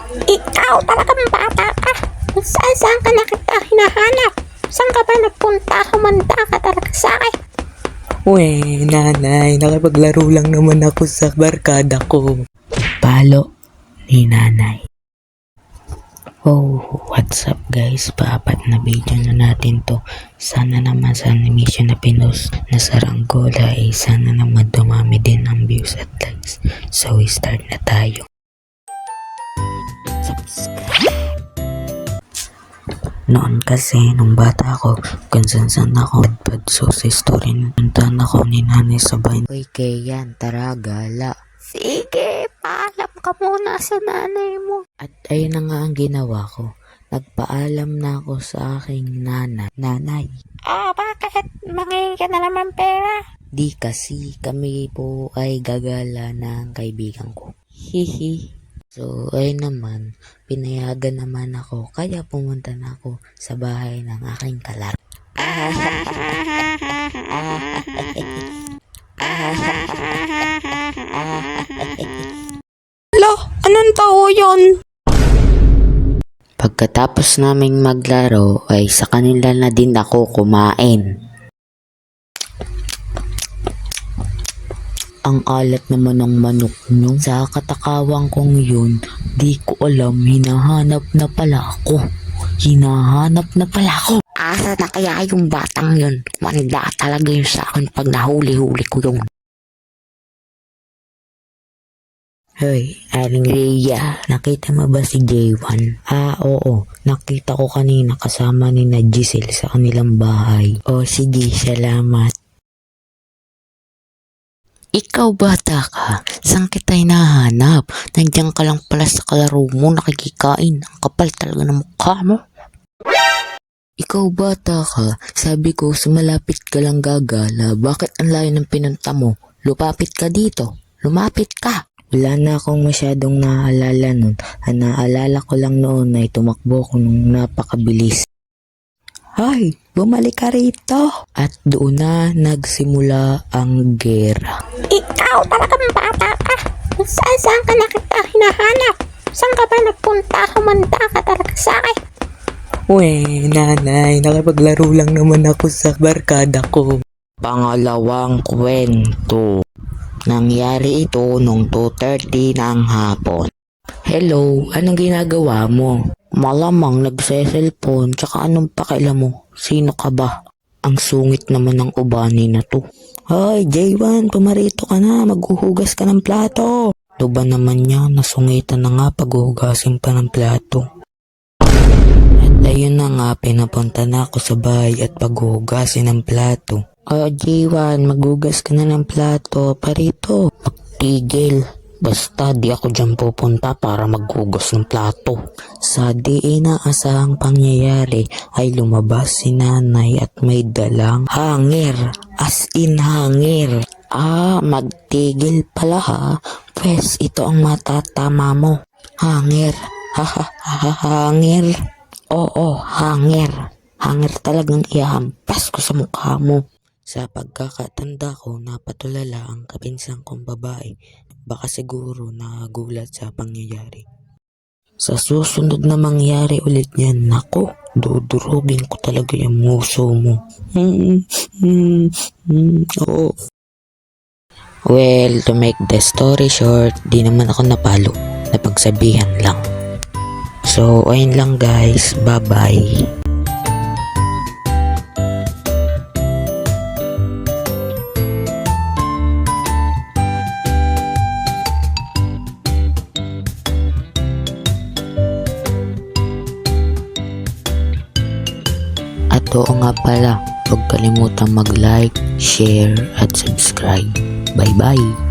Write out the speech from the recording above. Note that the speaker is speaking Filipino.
Ikaw talagang bata ka. Saan ka na kita hinahanap? Saan ka ba nagpunta? Humanda ka talaga sa akin. Uwe, nanay, nakipaglaro lang naman ako sa barkada ko. Palo ni nanay. Oh, what's up guys? Paapat na video na natin to. Sana naman sa animation na pinost na saranggola ay sana naman dumami din ang views at likes. So, start na tayo. Subscribe. Noon kasi, nung bata ako, kung saan ako padpad sa story na puntahan ako ni nanay sabay. Uy, Kayan, tara, gala. Sige, paalam ka muna sa nanay mo. At ayun na nga ang ginawa ko. Nagpaalam na ako sa aking nanay. Bakit? Mangingi ka na naman pera. Di kasi kami po ay gagala ng kaibigan ko. Hihi. So, ayun naman, pinayagan naman ako, kaya pumunta na ako sa bahay ng aking kalaro. Lo, anong tao yun? Pagkatapos naming maglaro ay sa kanila na din ako kumain. Ang alat naman ng manok nyo. Sa katakawang kong yun, di ko alam, hinahanap na pala ako. Asa na kaya yung batang yun? Manda talaga yun sa akin pag nahuli-huli ko yun. Hoy, Aling Rhea, nakita mo ba si J1? Oo, nakita ko kanina kasama ni na Giselle sa kanilang bahay. O sige, salamat. Ikaw bata ka, saan kita hinahanap? Nandiyan ka lang pala sa kalaro mo, nakikikain. Ang kapal talaga ng mukha mo. Ikaw bata ka, sabi ko sumalapit ka lang gagala. Bakit ang layo ng pinunta mo? Lumapit ka dito, lumapit ka. Wala na akong masyadong naaalala nun. Ang naaalala ko lang noon ay tumakbo ko nung napakabilis. Hay, bumalik ka rito. At doon na nagsimula ang gera. Ikaw talagang bata ka. Saan ka na kita hinahanap? Saan ka ba nagpunta? Humanda ka talaga sa akin. Uwe, nanay, nakipaglaro lang naman ako sa barkada ko. Pangalawang kwento. Nangyari ito nung 2:30 ng hapon. Hello, anong ginagawa mo? Malamang nagse-cellphone, tsaka anong pakialam mo? Sino ka ba? Ang sungit naman ng ubani na to. Hoy, J1, pumarito ka na, maghuhugas ka ng plato. Diba naman niya, nasungitan na nga paghuhugasin pa ng plato. At ayun na nga, pinapunta na ako sa bahay at paghuhugasin ng plato. J1, maghugas ka na ng plato, parito. Magtigil. Basta di ako dyan pupunta para maghugas ng plato. Sa di inaasahang pangyayari ay lumabas si nanay at may dalang hangir. As in hangir. Magtigil pala ha. Pwes ito ang matatama mo. Hangir. Hangir. Oo, hangir. Hangir talagang ihampas ko sa mukha mo. Sa pagkakatanda ko, napatulala ang kapinsang kong babae. Baka siguro nagulat sa pangyayari. Sa susunod na mangyari ulit yan, nako, dudurugin ko talaga yung muso mo. Oo. Well, to make the story short, di naman ako napalo. Napagsabihan lang. So, ayun lang guys. Bye-bye. At oo nga pala, huwag kalimutang mag-like, share, at subscribe. Bye-bye!